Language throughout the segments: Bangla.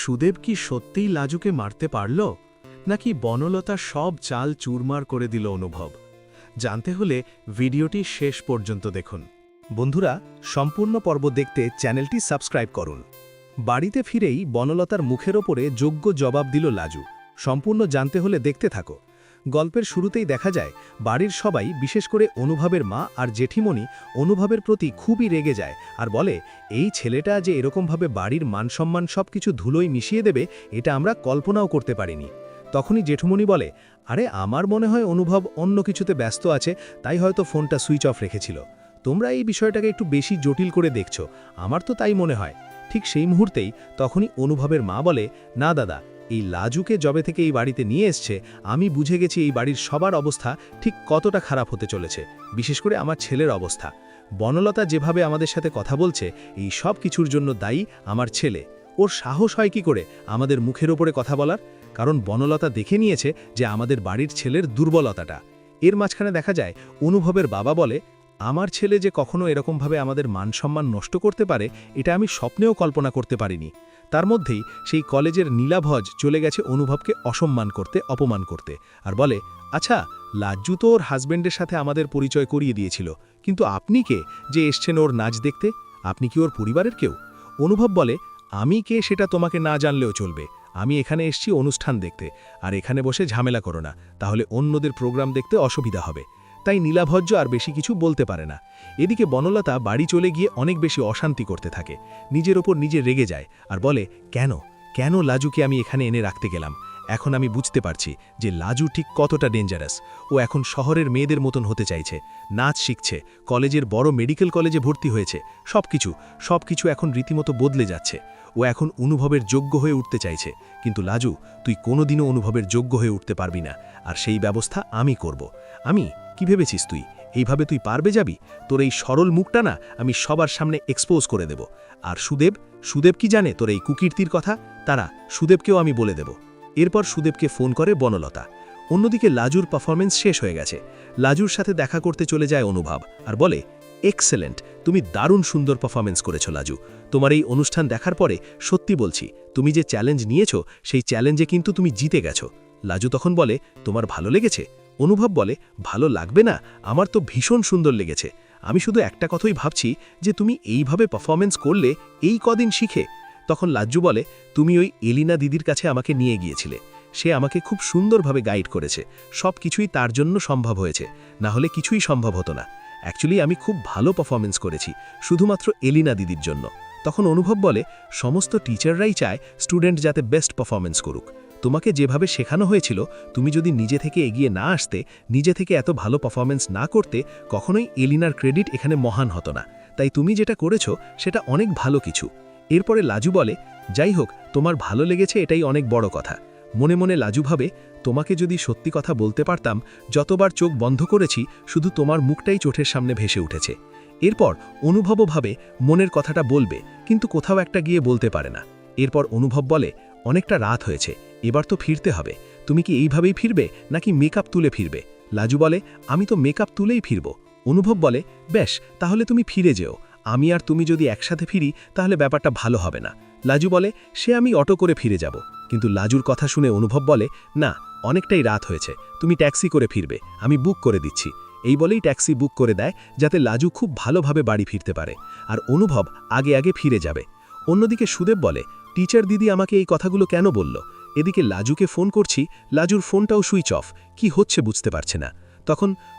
সুদেব কি সত্যিই লাজুকে মারতে পারল, নাকি বনলতা সব চাল চুরমার করে দিল অনুভব? জানতে হলে ভিডিওটি শেষ পর্যন্ত দেখুন। বন্ধুরা, সম্পূর্ণ পর্ব দেখতে চ্যানেলটি সাবস্ক্রাইব করুন। বাড়িতে ফিরেই বনলতার মুখের ওপরে যোগ্য জবাব দিল লাজু। সম্পূর্ণ জানতে হলে দেখতে থাকো। গল্পের শুরুতেই দেখা যায় বাড়ির সবাই, বিশেষ করে অনুভবের মা আর জেঠিমণি অনুভবের প্রতি খুবই রেগে যায় আর বলে, এই ছেলেটা যে এরকমভাবে বাড়ির মানসম্মান সব কিছু ধুলোয় মিশিয়ে দেবে, এটা আমরা কল্পনাও করতে পারিনি। তখনই জেঠুমণি বলে, আরে আমার মনে হয় অনুভব অন্য কিছুতে ব্যস্ত আছে, তাই হয়তো ফোনটা সুইচ অফ রেখেছিল। তোমরা এই বিষয়টাকে একটু বেশি জটিল করে দেখছো, আমার তো তাই মনে হয়। ঠিক সেই মুহূর্তেই তখনই অনুভবের মা বলে, না দাদা, এই লাজুকে যবে থেকে এই বাড়িতে নিয়ে এসছে, আমি বুঝে গেছি এই বাড়ির সবার অবস্থা ঠিক কতটা খারাপ হতে চলেছে, বিশেষ করে আমার ছেলের অবস্থা। বনলতা যেভাবে আমাদের সাথে কথা বলছে, এই সব কিছুর জন্য দায়ী আমার ছেলে। ওর সাহস হয় কি করে আমাদের মুখের ওপরে কথা বলার? কারণ বনলতা দেখে নিয়েছে যে আমাদের বাড়ির ছেলের দুর্বলতাটা। এর মাঝখানে দেখা যায় অনুভবের বাবা বলে, আমার ছেলে যে কখনো এরকমভাবে আমাদের মানসম্মান নষ্ট করতে পারে, এটা আমি স্বপ্নেও কল্পনা করতে পারিনি। তার মধ্যেই সেই কলেজের নীলাভজ চলে গেছে অনুভবকে অসম্মান করতে, অপমান করতে, আর বলে, আচ্ছা, লাজ্জু তো ওর হাজব্যান্ডের সাথে আমাদের পরিচয় করিয়ে দিয়েছিল, কিন্তু আপনি কে যে এসছেন ওর নাচ দেখতে? আপনি কি ওর পরিবারের কেউ? অনুভব বলে, আমি কে সেটা তোমাকে না জানলেও চলবে। আমি এখানে এসছি অনুষ্ঠান দেখতে, আর এখানে বসে ঝামেলা করো না, তাহলে অন্যদের প্রোগ্রাম দেখতে অসুবিধা হবে। তাই নীলাভজ্জ আর বেশি কিছু বলতে পারে না। এদিকে বনলতা বাড়ি চলে গিয়ে অনেক বেশি অশান্তি করতে থাকে, নিজের ওপর নিজে রেগে যায় আর বলে, কেন লাজুকে আমি এখানে এনে রাখতে গেলাম? এখন আমি বুঝতে পারছি যে লাজু ঠিক কতটা ডেঞ্জারাস। ও এখন শহরের মেয়েদের মতন হতে চাইছে, নাচ শিখছে, কলেজের বড় মেডিকেল কলেজে ভর্তি হয়েছে, সবকিছু এখন রীতিমতো বদলে যাচ্ছে। ও এখন অনুভবের যোগ্য হয়ে উঠতে চাইছে, কিন্তু লাজু, তুই কোনোদিনও অনুভবের যোগ্য হয়ে উঠতে পারবি না, আর সেই ব্যবস্থা আমি করব। আমি কি ভেবেছিস তুই এইভাবে তুই পারবে যাবি? তোর এই সরল মুখটা না আমি সবার সামনে এক্সপোজ করে দেব। আর সুদেব কি জানে তোর এই কুকীর্তির কথা? তারা সুদেবকেও আমি বলে দেব। এরপর সুদেবকে ফোন করে বনলতা। অন্যদিকে লাজুর পারফরমেন্স শেষ হয়ে গেছে। লাজুর সাথে দেখা করতে চলে যায় অনুভব আর বলে, এক্সেলেন্ট, তুমি দারুণ সুন্দর পারফরমেন্স করেছো লাজু। তোমার এই অনুষ্ঠান দেখার পরে সত্যি বলছি, তুমি যে চ্যালেঞ্জ নিয়েছো সেই চ্যালেঞ্জে কিন্তু তুমি জিতে গেছো। লাজু তখন বলে, তোমার ভালো লেগেছে? অনুভব বলে, ভালো লাগবে না, আমার তো ভীষণ সুন্দর লেগেছে। আমি শুধু একটা কথাই ভাবছি যে তুমি এইভাবে পারফরমেন্স করলে এই কদিন শিখে। তখন লাজ্জু বলে, তুমি ওই এলিনা দিদির কাছে আমাকে নিয়ে গিয়েছিলে, সে আমাকে খুব সুন্দরভাবে গাইড করেছে, সব কিছুই তার জন্য সম্ভব হয়েছে, না হলে কিছুই সম্ভব হতো না। অ্যাকচুয়ালি আমি খুব ভালো পারফরমেন্স করেছি শুধুমাত্র এলিনা দিদির জন্য। তখন অনুভব বলে, সমস্ত টিচাররাই চায় স্টুডেন্ট যাতে বেস্ট পারফরমেন্স করুক। তোমাকে যেভাবে শেখানো হয়েছিল, তুমি যদি নিজে থেকে এগিয়ে না আসতে, নিজে থেকে এত ভালো পারফরমেন্স না করতে, কখনোই এলিনার ক্রেডিট এখানে মহান হতো না। তাই তুমি যেটা করেছো সেটা অনেক ভালো কিছু। এরপরে লাজু বলে, যাই হোক, তোমার ভালো লেগেছে এটাই অনেক বড় কথা। মনে মনে লাজু ভাবে, তোমাকে যদি সত্যি কথা বলতে পারতাম, যতবার চোখ বন্ধ করেছি শুধু তোমার মুখটাই চোখের সামনে ভেসে উঠেছে। এরপর অনুভবও ভাবে মনের কথাটা বলবে, কিন্তু কোথাও একটা গিয়ে বলতে পারে না। এরপর অনুভব বলে, অনেকটা রাত হয়েছে, এবার তো ফিরতে হবে। তুমি কি এইভাবেই ফিরবে নাকি মেকআপ তুলে ফিরবে? লাজু বলে, আমি তো মেকআপ তুলেই ফিরব। অনুভব বলে, বেশ, তাহলে তুমি ফিরে যেও। আমি আর তুমি যদি একসাথে ফিরি তাহলে ব্যাপারটা ভালো হবে না। লাজু বলে, সে আমি অটো করে ফিরে যাব। কিন্তু লাজুর কথা শুনে অনুভব বলে, না, অনেকটাই রাত হয়েছে, তুমি ট্যাক্সি করে ফিরবে, আমি বুক করে দিচ্ছি। এই বলেই ট্যাক্সি বুক করে দেয়, যাতে লাজু খুব ভালোভাবে বাড়ি ফিরতে পারে, আর অনুভব আগে ফিরে যাবে। অন্যদিকে সুদেব বলে, টিচার দিদি আমাকে এই কথাগুলো কেন বলল? এদিকে লাজুকে ফোন করছি, লাজুর ফোনটাও সুইচ অফ, কি হচ্ছে বুঝতে পারছে না।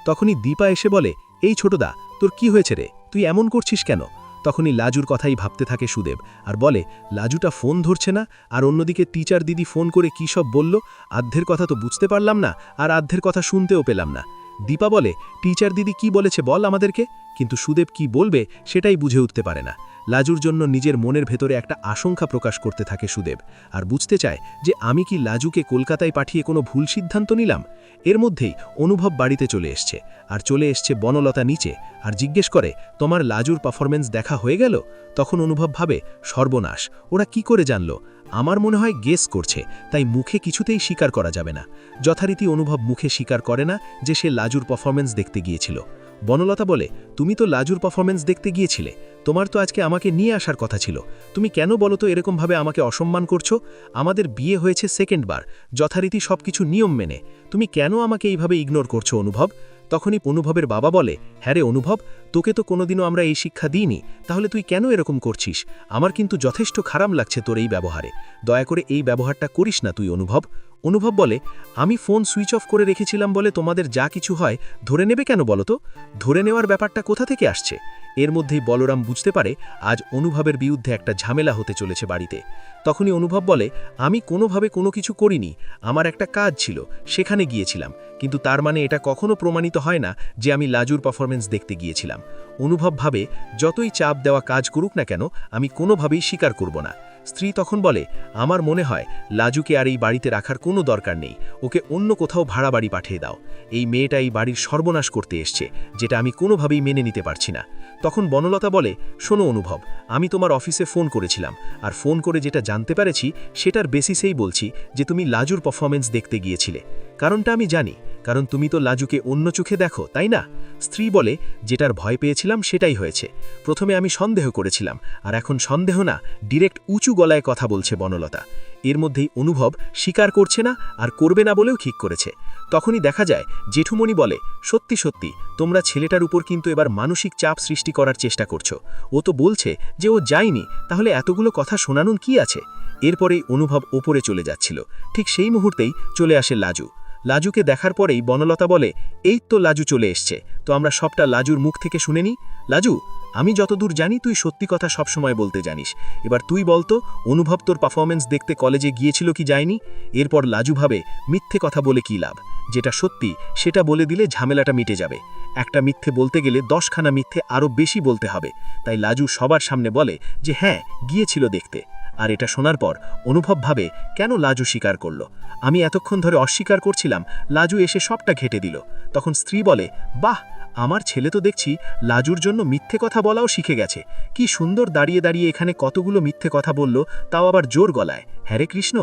তখনই দীপা এসে বলে, এই ছোটদা, তোর কি হয়েছে রে, তুই এমন করছিস কেন? তখনই লাজুর কথাই ভাবতে থাকে সুদেব আর বলে, লাজুটা ফোন ধরছে না, আর অন্যদিকে টিচার দিদি ফোন করে কী সব বলল, আধ্যের কথা তো বুঝতে পারলাম না, আর আধ্যের কথা শুনতেও পেলাম না। দীপা বলে, টিচার দিদি কি বলেছে বল আমাদেরকে। কিন্তু সুদেব কি বলবে সেটাই বুঝে উঠতে পারে না। লাজুর জন্য নিজের মনের ভেতরে একটা আশঙ্কা প্রকাশ করতে থাকে সুদেব, আর বুঝতে চায় যে আমি কি লাজুকে কলকাতায় পাঠিয়ে কোনো ভুল সিদ্ধান্ত নিলাম। এর মধ্যেই অনুভব বাড়িতে চলে এসছে, আর চলে এসছে বনলতা নিচে, আর জিজ্ঞেস করে, তোমার লাজুর পারফরমেন্স দেখা হয়ে গেল? তখন অনুভব ভাবে, সর্বনাশ, ওরা কি করে জানলো? আমার মনে হয় গেস করছে, তাই মুখে কিছুতেই স্বীকার করা যাবে না। যথারীতি অনুভব মুখে স্বীকার করে না যে সে লাজুর পারফরমেন্স দেখতে গিয়েছিল। বনলতা বলে, তুমি তো লাজুর পারফরমেন্স দেখতে গিয়েছিলে, তোমার তো আজকে আমাকে নিয়ে আসার কথা ছিল, তুমি কেন বলো তো এরকমভাবে আমাকে অসম্মান করছো? আমাদের বিয়ে হয়েছে সেকেন্ডবার, যথারীতি সবকিছু নিয়ম মেনে, তুমি কেন আমাকে এইভাবে ইগনোর করছো অনুভব? তখনই অনুভবের বাবা বলে, হ্যাঁ রে অনুভব, তোকে তো কোনোদিনও আমরা এই শিক্ষা দিইনি, তাহলে তুই কেন এরকম করছিস? আমার কিন্তু যথেষ্ট খারাপ লাগছে তোর এই ব্যবহারে, দয়া করে এই ব্যবহারটা করিস না তুই অনুভব। অনুভব বলে, আমি ফোন সুইচ অফ করে রেখেছিলাম বলে তোমাদের যা কিছু হয় ধরে নেবে কেন বলো তো? ধরে নেওয়ার ব্যাপারটা কোথা থেকে আসছে? এর মধ্যেই বলরাম বুঝতে পারে আজ অনুভবের বিরুদ্ধে একটা ঝামেলা হতে চলেছে বাড়িতে। তখনই অনুভব বলে, আমি কোনোভাবে কোনো কিছু করিনি, আমার একটা কাজ ছিল, সেখানে গিয়েছিলাম, কিন্তু তার মানে এটা কখনো প্রমাণিত হয় না যে আমি লাজুর পারফরমেন্স দেখতে গিয়েছিলাম। অনুভব ভাবে, যতই চাপ দেওয়া কাজ করুক না কেন, আমি কোনোভাবেই স্বীকার করব না। স্ত্রী তখন বলে, আমার মনে হয় লাজুকে আর এই বাড়িতে রাখার কোনো দরকার নেই, ওকে অন্য কোথাও ভাড়া বাড়ি পাঠিয়ে দাও। এই মেয়েটা এই বাড়ির সর্বনাশ করতে এসছে, যেটা আমি কোনোভাবেই মেনে নিতে পারছি না। তখন বনলতা বলে, শোনো অনুভব, আমি তোমার অফিসে ফোন করেছিলাম, আর ফোন করে যেটা জানতে পেরেছি সেটার বেসিসেই বলছি যে তুমি লাজুর পারফরমেন্স দেখতে গিয়েছিলে। কারণটা আমি জানি, কারণ তুমি তো লাজুকে অন্য চোখে দেখো, তাই না? স্ত্রী বলে, যেটার ভয় পেয়েছিলাম সেটাই হয়েছে। প্রথমে আমি সন্দেহ করেছিলাম, আর এখন সন্দেহ না, ডিরেক্ট উঁচু গলায় কথা বলছে বনলতা। এর মধ্যেই অনুভব স্বীকার করছে না আর করবে না বলেও ঠিক করেছে। তখনই দেখা যায় জেঠুমণি বলে, সত্যি সত্যি তোমরা ছেলেটার উপর কিন্তু এবার মানসিক চাপ সৃষ্টি করার চেষ্টা করছো। ও তো বলছে যে ও যায়নি, তাহলে এতগুলো কথা শোনানোর কি আছে? এরপরেই অনুভব ওপরে চলে যাচ্ছিল, ঠিক সেই মুহূর্তেই চলে আসে লাজু। লাজুকে দেখার পরেই বনলতা বলে, এই তো লাজু চলে এসছে, তো আমরা সবটা লাজুর মুখ থেকে শুনে নিই। লাজু, আমি যতদূর জানি তুই সত্যি কথা সবসময় বলতে জানিস, এবার তুই বলতো অনুভব তোর পারফরমেন্স দেখতে কলেজে গিয়েছিল কি যায়নি? এরপর লাজু ভাবে, মিথ্যে কথা বলে কী লাভ, যেটা সত্যি সেটা বলে দিলে ঝামেলাটা মিটে যাবে। একটা মিথ্যে বলতে গেলে 10খানা মিথ্যে আরও বেশি বলতে হবে। তাই লাজু সবার সামনে বলে যে হ্যাঁ গিয়েছিল দেখতে। আর এটা শোনার পর অনুভব ভাবে, কেন লাজু স্বীকার করল? আমি এতক্ষণ ধরে অস্বীকার করছিলাম, লাজু এসে সবটা ঘেঁটে দিল। তখন স্ত্রী বলে, বাহ, আমার ছেলে তো দেখছি লাজুর জন্য মিথ্যে কথা বলাও শিখে গেছে। কি সুন্দর দাঁড়িয়ে দাঁড়িয়ে এখানে কতগুলো মিথ্যে কথা বলল, তাও আবার জোর গলায়। হ্যারে কৃষ্ণ,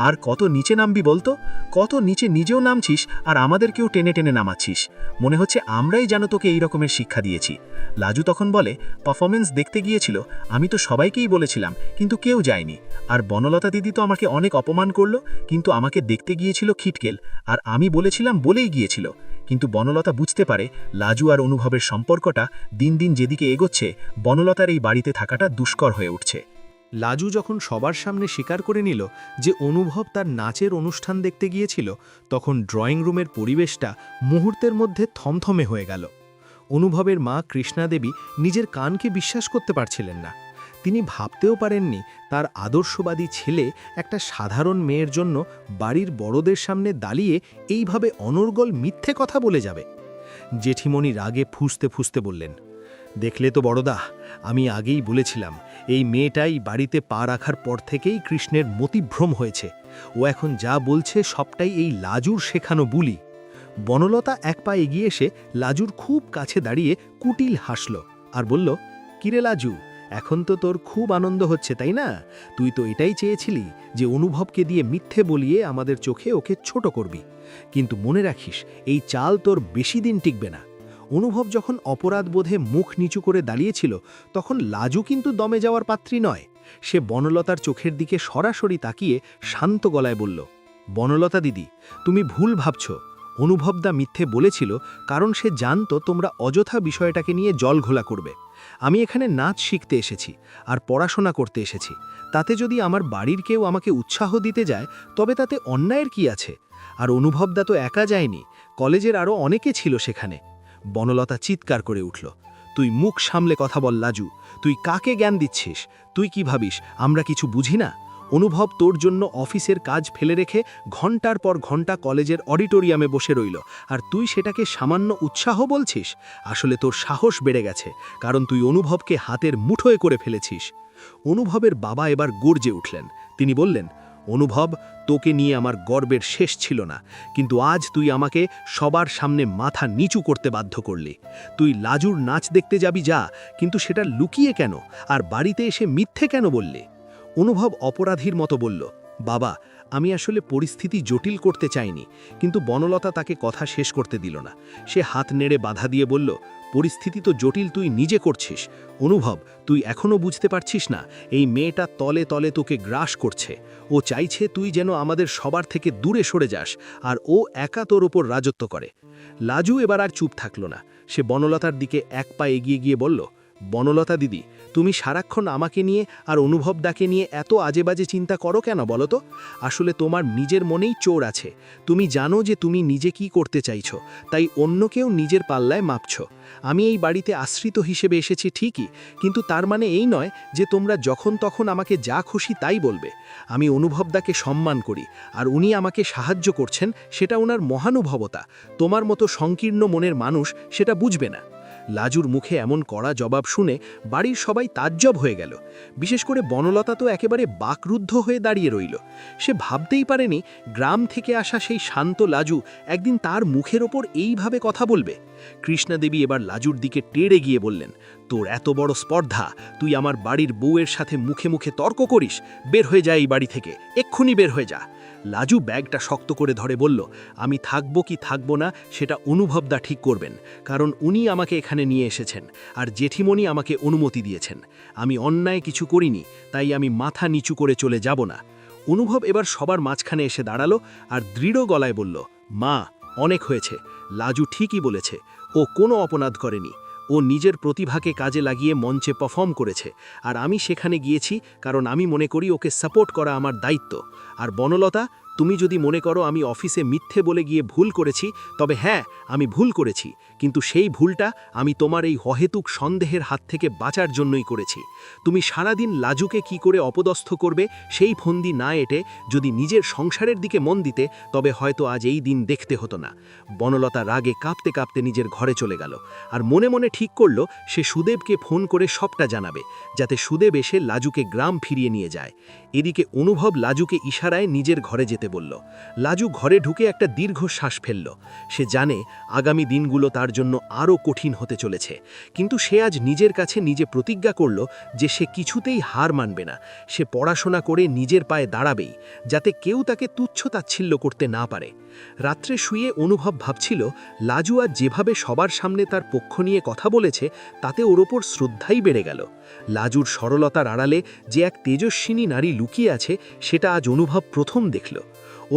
আর কত নিচে নামবি বলতো? কত নিচে নিজেও নামছিস আর আমাদেরকেও টেনে টেনে নামাচ্ছিস। মনে হচ্ছে আমরাই যেন তোকে এই রকমের শিক্ষা দিয়েছি। লাজু তখন বলে, পারফরমেন্স দেখতে গিয়েছিল, আমি তো সবাইকেই বলেছিলাম, কিন্তু কেউ যায়নি। আর বনলতা দিদি তো আমাকে অনেক অপমান করলো, কিন্তু আমাকে দেখতে গিয়েছিল খিটকেল, আর আমি বলেছিলাম বলেই গিয়েছিল। কিন্তু বনলতা বুঝতে পারে লাজু আর অনুভবের সম্পর্কটা দিন দিন যেদিকে এগোচ্ছে, বনলতার এই বাড়িতে থাকাটা দুষ্কর হয়ে উঠছে। লাজু যখন সবার সামনে স্বীকার করে নিল যে অনুভব তার নাচের অনুষ্ঠান দেখতে গিয়েছিল, তখন ড্রয়িং রুমের পরিবেশটা মুহূর্তের মধ্যে থমথমে হয়ে গেল। অনুভবের মা কৃষ্ণা দেবী নিজের কানকে বিশ্বাস করতে পারছিলেন না। তিনি ভাবতেও পারেননি তার আদর্শবাদী ছেলে একটা সাধারণ মেয়ের জন্য বাড়ির বড়দের সামনে দাঁড়িয়ে এইভাবে অনর্গল মিথ্যে কথা বলে যাবে। জেঠিমণি রাগে ফুঁসতে ফুঁসতে বললেন, দেখলে তো বড়দা, আমি আগেই বলেছিলাম এই মেয়েটাই বাড়িতে পা রাখার পর থেকেই কৃষ্ণের মতিভ্রম হয়েছে। ও এখন যা বলছে সবটাই এই লাজুর শেখানো বুলি। বনলতা এক পা এগিয়ে এসে লাজুর খুব কাছে দাঁড়িয়ে কুটিল হাসল আর বলল, কিরে লাজু, এখন তো তোর খুব আনন্দ হচ্ছে তাই না? তুই তো এটাই চেয়েছিলি যে অনুভবকে দিয়ে মিথ্যে বলিয়ে আমাদের চোখে ওকে ছোট করবি। কিন্তু মনে রাখিস, এই চাল তোর বেশি দিন টিকবে না। অনুভব যখন অপরাধ বোধে মুখ নিচু করে দাঁড়িয়েছিল, তখন লাজু কিন্তু দমে যাওয়ার পাত্রী নয়। সে বনলতার চোখের দিকে সরাসরি তাকিয়ে শান্ত গলায় বলল, বনলতা দিদি, তুমি ভুল ভাবছ। অনুভবদা মিথ্যে বলেছিল কারণ সে জানতো তোমরা অযথা বিষয়টাকে নিয়ে জল ঘোলা করবে। আমি এখানে নাচ শিখতে এসেছি আর পড়াশোনা করতে এসেছি। তাতে যদি আমার বাড়ির কেউ আমাকে উৎসাহ দিতে যায়, তবে তাতে অন্যায়ের কি আছে? আর অনুভবদা তো একা যায়নি, কলেজের আরও অনেকে ছিল সেখানে। বনলতা চিৎকার করে উঠল, তুই মুখ সামলে কথা বল লাজু, তুই কাকে জ্ঞান দিচ্ছিস? তুই কি ভাবিস আমরা কিছু বুঝি না? অনুভব তোর জন্য অফিসের কাজ ফেলে রেখে ঘন্টার পর ঘন্টা কলেজের অডিটোরিয়ামে বসে রইল, আর তুই সেটাকে সামান্য উৎসাহ বলছিস? আসলে তোর সাহস বেড়ে গেছে, কারণ তুই অনুভবকে হাতের মুঠোয় করে ফেলেছিস। অনুভবের বাবা এবার গর্জে উঠলেন। তিনি বললেন, অনুভব, তোকে নিয়ে আমার গর্বের শেষ ছিল না, কিন্তু আজ তুই আমাকে সবার সামনে মাথা নিচু করতে বাধ্য করলি। তুই লাজুর নাচ দেখতে যাবি যা, কিন্তু সেটা লুকিয়ে কেন? আর বাড়িতে এসে মিথ্যে কেন বললি? অনুভব অপরাধীর মতো বলল, বাবা, আমি আসলে পরিস্থিতি জটিল করতে চাইনি। কিন্তু বনলতা তাকে কথা শেষ করতে দিল না। সে হাত নেড়ে বাধা দিয়ে বলল, পরিস্থিতি তো জটিল তুই নিজে করছিস। অনুভব, তুই এখনও বুঝতে পারছিস না এই মেয়েটা তলে তলে তোকে গ্রাস করছে। ও চাইছে তুই যেন আমাদের সবার থেকে দূরে সরে যাস, আর ও একা তোর ওপর রাজত্ব করে। লাজু এবার আর চুপ থাকল না। সে বনলতার দিকে এক পা এগিয়ে গিয়ে বলল, বনলতা দিদি, তুমি সারাক্ষণ আমাকে নিয়ে আর অনুভবদাকে নিয়ে এত আজেবাজে চিন্তা করো কেন বলো তো? আসলে তোমার নিজের মনেই চোর আছে। তুমি জানো যে তুমি নিজে কি করতে চাইছো, তাই অন্যকেও নিজের পাল্লায় মাপছ। আমি এই বাড়িতে আশ্রিত হিসেবে এসেছি ঠিকই, কিন্তু তার মানে এই নয় যে তোমরা যখন তখন আমাকে যা খুশি তাই বলবে। আমি অনুভবদাকে সম্মান করি, আর উনি আমাকে সাহায্য করছেন, সেটা ওনার মহানুভবতা। তোমার মতো সংকীর্ণ মনের মানুষ সেটা বুঝবে না। লাজুর মুখে এমন কড়া জবাব শুনে বাড়ির সবাই তাজ্জব হয়ে গেল। বিশেষ করে বনলতা তো একেবারে বাকরুদ্ধ হয়ে দাঁড়িয়ে রইল। সে ভাবতেই পারেনি গ্রাম থেকে আসা সেই শান্ত লাজু একদিন তার মুখের ওপর এইভাবে কথা বলবে। কৃষ্ণাদেবী এবার লাজুর দিকে টেড়ে গিয়ে বললেন, তোর এত বড় স্পর্ধা, তুই আমার বাড়ির বউয়ের সাথে মুখে মুখে তর্ক করিস? বের হয়ে যা এই বাড়ি থেকে, এক্ষুনি বের হয়ে যা। লাজু ব্যাগটা শক্ত করে ধরে বলল, আমি থাকবো কি থাকবো না সেটা অনুভবদা ঠিক করবেন, কারণ উনি আমাকে এখানে নিয়ে এসেছেন, আর জেঠিমণি আমাকে অনুমতি দিয়েছেন। আমি অন্যায় কিছু করিনি, তাই আমি মাথা নিচু করে চলে যাব না। অনুভব এবার সবার মাঝখানে এসে দাঁড়ালো আর দৃঢ় গলায় বলল, মা, অনেক হয়েছে। লাজু ঠিকই বলেছে, ও কোনো অপরাধ করেনি। ও নিজের প্রতিভাকে কাজে লাগিয়ে মঞ্চে পারফর্ম করেছে, আর আমি সেখানে গিয়েছি কারণ আমি মনে করি ওকে সাপোর্ট করা আমার দায়িত্ব। আর বনলতা, তুমি যদি মনে করো আমি অফিসে মিথ্যে বলে গিয়ে ভুল করেছি, তবে হ্যাঁ, আমি ভুল করেছি, কিন্তু সেই ভুলটা আমি তোমার এই অহেতুক সন্দেহের হাত থেকে বাঁচার জন্যই করেছি। তুমি সারাদিন লাজুকে কি করে অপদস্থ করবে সেই ফন্দি না এঁটে যদি নিজের সংসারের দিকে মন দিতে, তবে হয়তো আজ এই দিন দেখতে হতো না। বনলতা রাগে কাঁপতে কাঁপতে নিজের ঘরে চলে গেল, আর মনে মনে ঠিক করল সে সুদেবকে ফোন করে সবটা জানাবে, যাতে সুদেব এসে লাজুকে গ্রাম ফিরিয়ে নিয়ে যায়। এদিকে অনুভব লাজুকে ইশারায় নিজের ঘরে যেতে বলল। লাজু ঘরে ঢুকে একটা দীর্ঘ শ্বাস ফেলল। সে জানে আগামী দিনগুলো তার জন্য আরও কঠিন হতে চলেছে, কিন্তু সে আজ নিজের কাছে নিজে প্রতিজ্ঞা করল যে সে কিছুতেই হার মানবে না। সে পড়াশোনা করে নিজের পায়ে দাঁড়াবেই, যাতে কেউ তাকে তুচ্ছ-তাচ্ছিল্য করতে না পারে। রাত্রে শুয়ে অনুভব ভাবছিল, লাজু আজ যেভাবে সবার সামনে তার পক্ষ নিয়ে কথা বলেছে, তাতে ওর ওপর শ্রদ্ধাই বেড়ে গেল। লাজুর সরলতার আড়ালে যে এক তেজস্বিনী নারী লুকিয়ে আছে, সেটা আজ অনুভব প্রথম দেখল।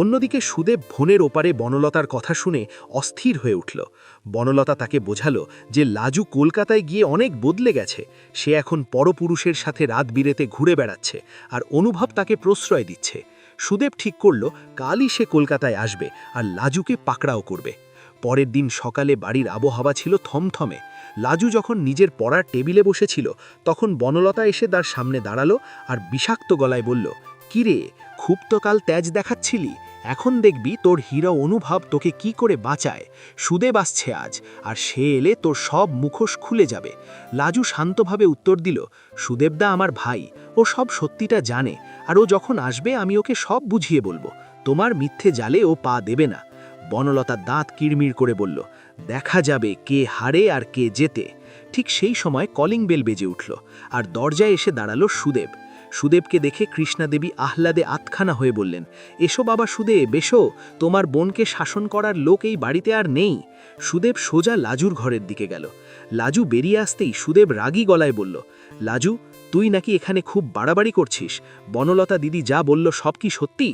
অন্যদিকে সুদেব ভনের ওপারে বনলতার কথা শুনে অস্থির হয়ে উঠল। বনলতা তাকে বোঝালো যে লাজু কলকাতায় গিয়ে অনেক বদলে গেছে। সে এখন পরপুরুষের সাথে রাত বিরেতে ঘুরে বেড়াচ্ছে, আর অনুভব তাকে প্রশ্রয় দিচ্ছে। সুদেব ঠিক করল কালই সে কলকাতায় আসবে আর লাজুকে পাকড়াও করবে। পরের দিন সকালে বাড়ির আবহাওয়া ছিল থমথমে। লাজু যখন নিজের পড়ার টেবিলে বসেছিল, তখন বনলতা এসে তার সামনে দাঁড়ালো আর বিষাক্ত গলায় বলল, কিরে, খুব তো কাল তেজ দেখাচ্ছিলি, এখন দেখবি তোর হিরো অনুভব তোকে কি করে বাঁচায়। সুদেব আসছে আজ, আর সে এলে তোর সব মুখোশ খুলে যাবে। লাজু শান্তভাবে উত্তর দিল, সুদেবদা আমার ভাই, ও সব সত্যিটা জানে, আর ও যখন আসবে আমি ওকে সব বুঝিয়ে বলবো। তোমার মিথ্যে জালে ও পা দেবে না। বনলতা দাঁত কিড়মিড় করে বলল, দেখা যাবে কে হারে আর কে জেতে। ঠিক সেই সময় কলিং বেল বেজে উঠল, আর দরজায় এসে দাঁড়ালো সুদেব। সুদেবকে দেখে কৃষ্ণাদেবী আহ্লাদে আতখানা হয়ে বললেন, এসো বাবা সুদেব, এসো, তোমার বোনকে শাসন করার লোক এই বাড়িতে আর নেই। সুদেব সোজা লাজুর ঘরের দিকে গেল। লাজু বেরিয়ে আসতেই সুদেব রাগী গলায় বলল, লাজু, তুই নাকি এখানে খুব বাড়াবাড়ি করছিস? বনলতা দিদি যা বলল সব কি সত্যি?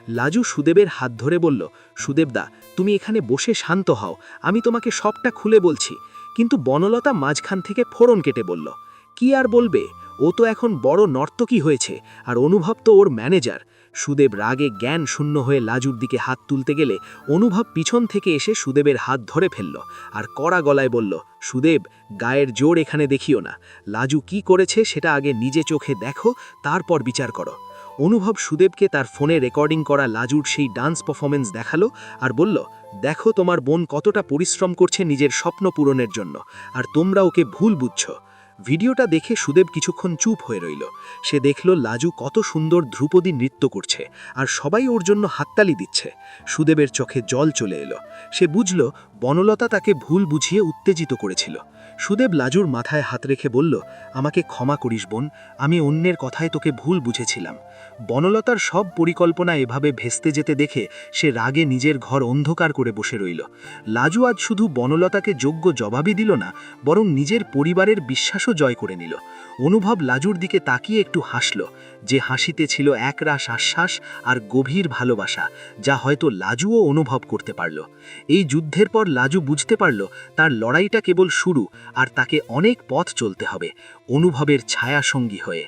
লাজু সুদেবের হাত ধরে বলল, সুদেবদা, তুমি এখানে বসে শান্ত হও, আমি তোমাকে সবটা খুলে বলছি। কিন্তু বনলতা মাঝখান থেকে ফোড়ন কেটে বলল, কি আর বলবে, ও তো এখন বড় নর্তকী হয়েছে, আর অনুভব তো ওর ম্যানেজার। সুদেব রাগে জ্ঞান শূন্য হয়ে লাজুর দিকে হাত তুলতে গেলে অনুভব পিছন থেকে এসে সুদেবের হাত ধরে ফেলল, আর কড়া গলায় বলল, সুদেব, গায়ের জোর এখানে দেখিও না। লাজু কি করেছে সেটা আগে নিজে চোখে দেখো, তারপর বিচার করো। অনুভব সুদেবকে তার ফোনে রেকর্ডিং করা লাজুর সেই ডান্স পারফরমেন্স দেখালো, আর বলল, দেখো তোমার বোন কতটা পরিশ্রম করছে নিজের স্বপ্ন পূরণের জন্য, আর তোমরা ওকে ভুল বুঝছো। ভিডিওটা দেখে সুদেব কিছুক্ষণ চুপ হয়ে রইল। সে দেখল লাজু কত সুন্দর ধ্রুপদী নৃত্য করছে, আর সবাই ওর জন্য হাততালি দিচ্ছে। সুদেবের চোখে জল চলে এলো। সে বুঝল বনলতা তাকে ভুল বুঝিয়ে উত্তেজিত করেছিল। সুদেব লাজুর মাথায় হাত রেখে বলল, আমাকে ক্ষমা করিস বোন, আমি অন্যের কথায় তোকে ভুল বুঝেছিলাম। বনলতার সব পরিকল্পনা এভাবে ভেস্তে যেতে দেখে সে রাগে নিজের ঘর অন্ধকার করে বসে রইল। লাজু আজ শুধু বনলতাকে যোগ্য জবাবই দিল না, বরং নিজের পরিবারের বিশ্বাসও জয় করে নিল। অনুভব লাজুর দিকে তাকিয়ে একটু হাসল, যে হাসিতে ছিল একরাশ আশ্বাস আর গভীর ভালোবাসা, যা হয়তো লাজুও অনুভব করতে পারল। এই যুদ্ধের পর লাজু বুঝতে পারল তার লড়াইটা কেবল শুরু, আর তাকে অনেক পথ চলতে হবে অনুভবের ছায়াসঙ্গী হয়ে।